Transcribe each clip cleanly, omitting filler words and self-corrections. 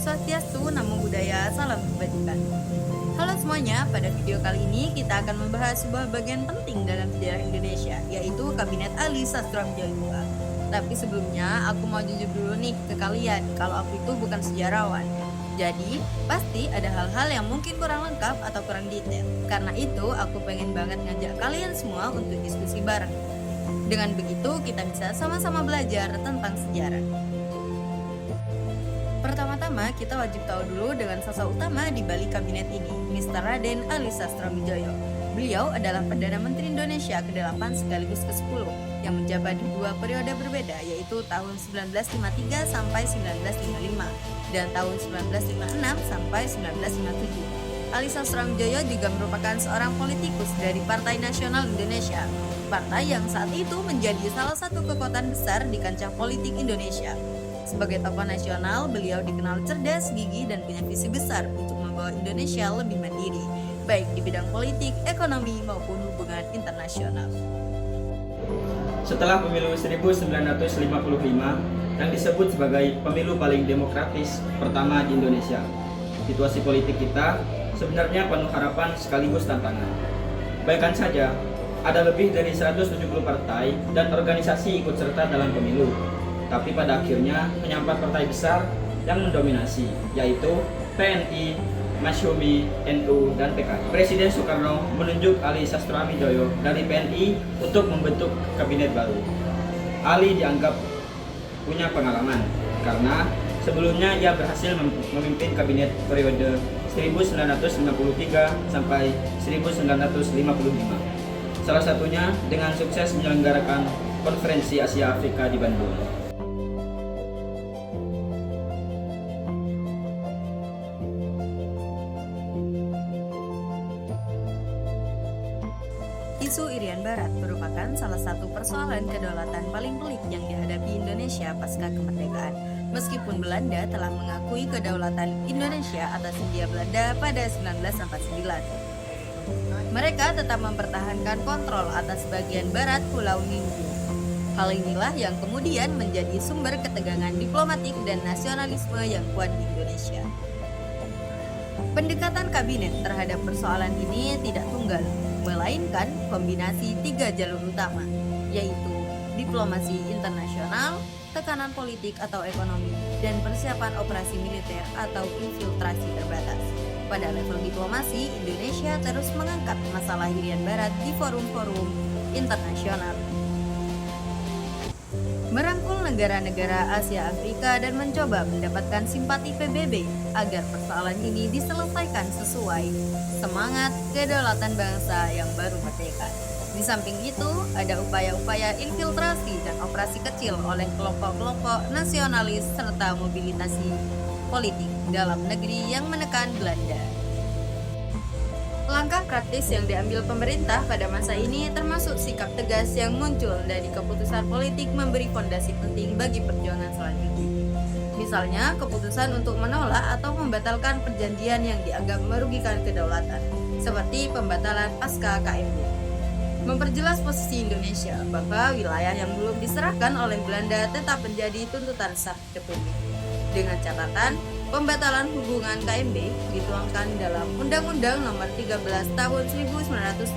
Swastiastu, Namo Buddhaya, Salam Kebajikan. Halo semuanya, pada video kali ini kita akan membahas sebuah bagian penting dalam sejarah Indonesia, yaitu Kabinet Ali Sastramidjoyo II. Tapi sebelumnya, aku mau jujur dulu nih ke kalian, kalau aku itu bukan sejarawan. Jadi, pasti ada hal-hal yang mungkin kurang lengkap atau kurang detail. Karena itu, aku pengen banget ngajak kalian semua untuk diskusi bareng. Dengan begitu, kita bisa sama-sama belajar tentang sejarah. Pertama-tama, kita wajib tahu dulu dengan sosok utama di balik kabinet ini, Mr. Raden Ali Sastramidjoyo. Beliau adalah Perdana Menteri Indonesia ke-8 sekaligus ke-10 yang menjabat di dua periode berbeda, yaitu tahun 1953 sampai 1955 dan tahun 1956 sampai 1957. Ali Sastramidjoyo juga merupakan seorang politikus dari Partai Nasional Indonesia, partai yang saat itu menjadi salah satu kekuatan besar di kancah politik Indonesia. Sebagai tokoh nasional, beliau dikenal cerdas, gigih, dan punya visi besar untuk membawa Indonesia lebih mandiri, baik di bidang politik, ekonomi, maupun hubungan internasional. Setelah pemilu 1955 yang disebut sebagai pemilu paling demokratis pertama di Indonesia, situasi politik kita sebenarnya penuh harapan sekaligus tantangan. Bayangkan saja, ada lebih dari 170 partai dan organisasi ikut serta dalam pemilu. Tapi pada akhirnya hanya 4 partai besar yang mendominasi, yaitu PNI, Masyumi, NU, dan PKI. Presiden Soekarno menunjuk Ali Sastramidjoyo dari PNI untuk membentuk kabinet baru. Ali dianggap punya pengalaman karena sebelumnya ia berhasil memimpin kabinet periode 1953 sampai 1955. Salah satunya dengan sukses menyelenggarakan Konferensi Asia Afrika di Bandung. Isu Irian Barat merupakan salah satu persoalan kedaulatan paling pelik yang dihadapi Indonesia pasca kemerdekaan. Meskipun Belanda telah mengakui kedaulatan Indonesia atas Hindia Belanda pada 1949, mereka tetap mempertahankan kontrol atas bagian barat Pulau Hindia. Hal inilah yang kemudian menjadi sumber ketegangan diplomatik dan nasionalisme yang kuat di Indonesia. Pendekatan kabinet terhadap persoalan ini tidak tunggal, melainkan kombinasi 3 jalur utama, yaitu diplomasi internasional, tekanan politik atau ekonomi, dan persiapan operasi militer atau infiltrasi terbatas. Pada level diplomasi, Indonesia terus mengangkat masalah Irian Barat di forum-forum internasional, merangkul negara-negara Asia Afrika dan mencoba mendapatkan simpati PBB agar persoalan ini diselesaikan sesuai semangat kedaulatan bangsa yang baru merdeka. Di samping itu, ada upaya-upaya infiltrasi dan operasi kecil oleh kelompok-kelompok nasionalis serta mobilisasi politik dalam negeri yang menekan Belanda. Langkah praktis yang diambil pemerintah pada masa ini termasuk sikap tegas yang muncul dari keputusan politik memberi fondasi penting bagi perjuangan selanjutnya. Misalnya, keputusan untuk menolak atau membatalkan perjanjian yang dianggap merugikan kedaulatan, seperti pembatalan pasca KMB. Memperjelas posisi Indonesia bahwa wilayah yang belum diserahkan oleh Belanda tetap menjadi tuntutan sah Republik. Dengan catatan, pembatalan hubungan KMB dituangkan dalam Undang-Undang Nomor 13 Tahun 1956.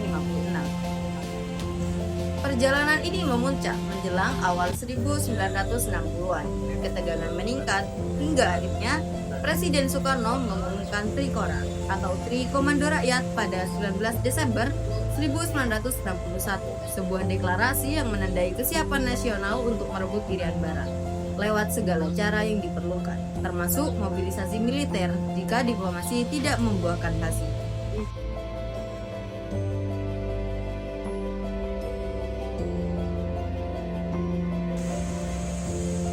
Perjalanan ini memuncak menjelang awal 1960-an. Ketegangan meningkat hingga akhirnya Presiden Soekarno mengumumkan Trikora atau Tri Komando Rakyat pada 19 Desember 1961, sebuah deklarasi yang menandai kesiapan nasional untuk merebut Irian Barat lewat segala cara yang diperlukan, termasuk mobilisasi militer jika diplomasi tidak membuahkan hasil.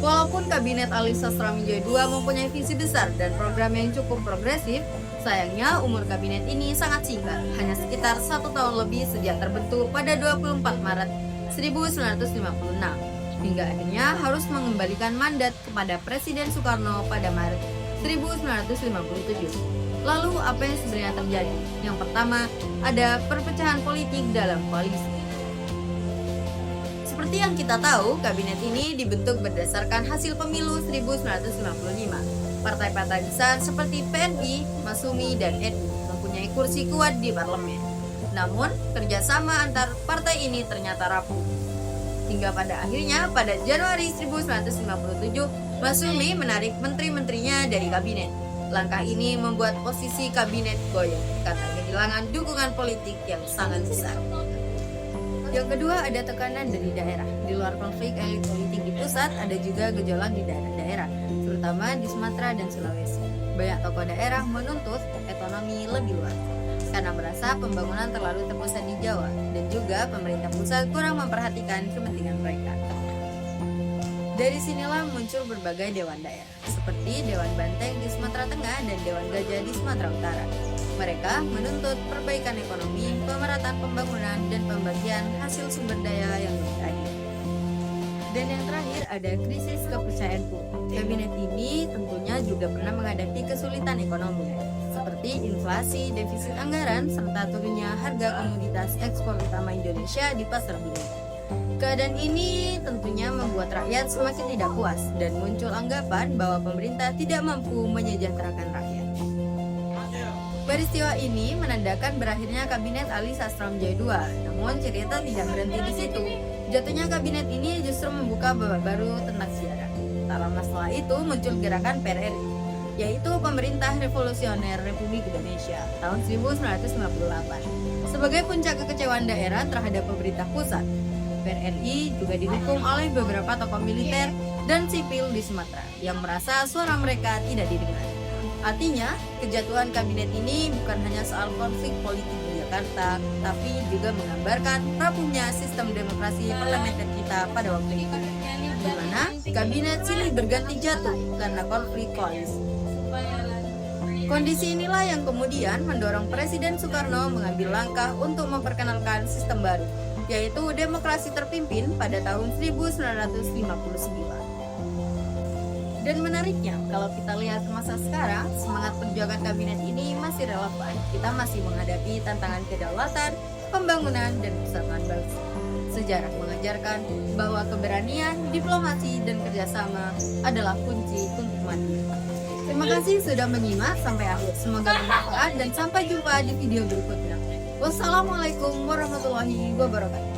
Walaupun Kabinet Ali Sastramidjoyo II mempunyai visi besar dan program yang cukup progresif, sayangnya umur kabinet ini sangat singkat, hanya sekitar 1 tahun lebih sejak terbentuk pada 24 Maret 1956. Hingga akhirnya harus mengembalikan mandat kepada Presiden Soekarno pada Maret 1957. Lalu apa yang sebenarnya terjadi? Yang pertama, ada perpecahan politik dalam koalisi. Seperti yang kita tahu, kabinet ini dibentuk berdasarkan hasil pemilu 1995. Partai-partai besar seperti PNI, Masumi, dan NU mempunyai kursi kuat di parlemen. Namun, kerjasama antar partai ini ternyata rapuh. Hingga pada akhirnya, pada Januari 1957, Masumi menarik menteri-menterinya dari kabinet. Langkah ini membuat posisi kabinet goyah karena kehilangan dukungan politik yang sangat besar. Yang kedua, ada tekanan dari daerah. Di luar konflik elit politik di pusat, ada juga gejolak di daerah-daerah, terutama di Sumatera dan Sulawesi. Banyak tokoh daerah menuntut otonomi lebih luas karena merasa pembangunan terlalu terpusat di Jawa dan juga pemerintah pusat kurang memperhatikan kepentingan mereka. Dari sinilah muncul berbagai dewan daerah, seperti Dewan Banteng di Sumatera Tengah dan Dewan Gajah di Sumatera Utara. Mereka menuntut perbaikan ekonomi, pemerataan pembangunan, dan pembagian hasil sumber daya yang lebih adil. Dan yang terakhir ada krisis kepercayaan publik. Kabinet ini tentunya juga pernah menghadapi kesulitan ekonomi, seperti inflasi, defisit anggaran, serta turunnya harga komoditas ekspor utama Indonesia di pasar dunia. Keadaan ini tentunya membuat rakyat semakin tidak puas dan muncul anggapan bahwa pemerintah tidak mampu menyejahterakan rakyat. Peristiwa ini menandakan berakhirnya kabinet Ali Sastra Mijaya II. Namun cerita tidak berhenti di situ. Jatuhnya kabinet ini justru membuka babak baru tentang sejarah. Tak lama setelah itu muncul gerakan PRRI, yaitu Pemerintah Revolusioner Republik Indonesia tahun 1958. Sebagai puncak kekecewaan daerah terhadap pemerintah pusat, PRRI juga didukung oleh beberapa tokoh militer dan sipil di Sumatera yang merasa suara mereka tidak didengar. Artinya, kejatuhan kabinet ini bukan hanya soal konflik politik di Jakarta, tapi juga menggambarkan rapuhnya sistem demokrasi parlementer kita pada waktu itu, di mana kabinet silih berganti jatuh karena konflik koalisi. Kondisi inilah yang kemudian mendorong Presiden Soekarno mengambil langkah untuk memperkenalkan sistem baru, yaitu demokrasi terpimpin pada tahun 1959. Dan menariknya, kalau kita lihat masa sekarang, semangat perjuangan kabinet ini masih relevan. Kita masih menghadapi tantangan kedaulatan, pembangunan, dan persatuan bangsa. Sejarah mengajarkan bahwa keberanian, diplomasi, dan kerjasama adalah kunci untuk maju. Terima kasih sudah menyimak sampai akhir. Semoga bermanfaat dan sampai jumpa di video berikutnya. Wassalamualaikum warahmatullahi wabarakatuh.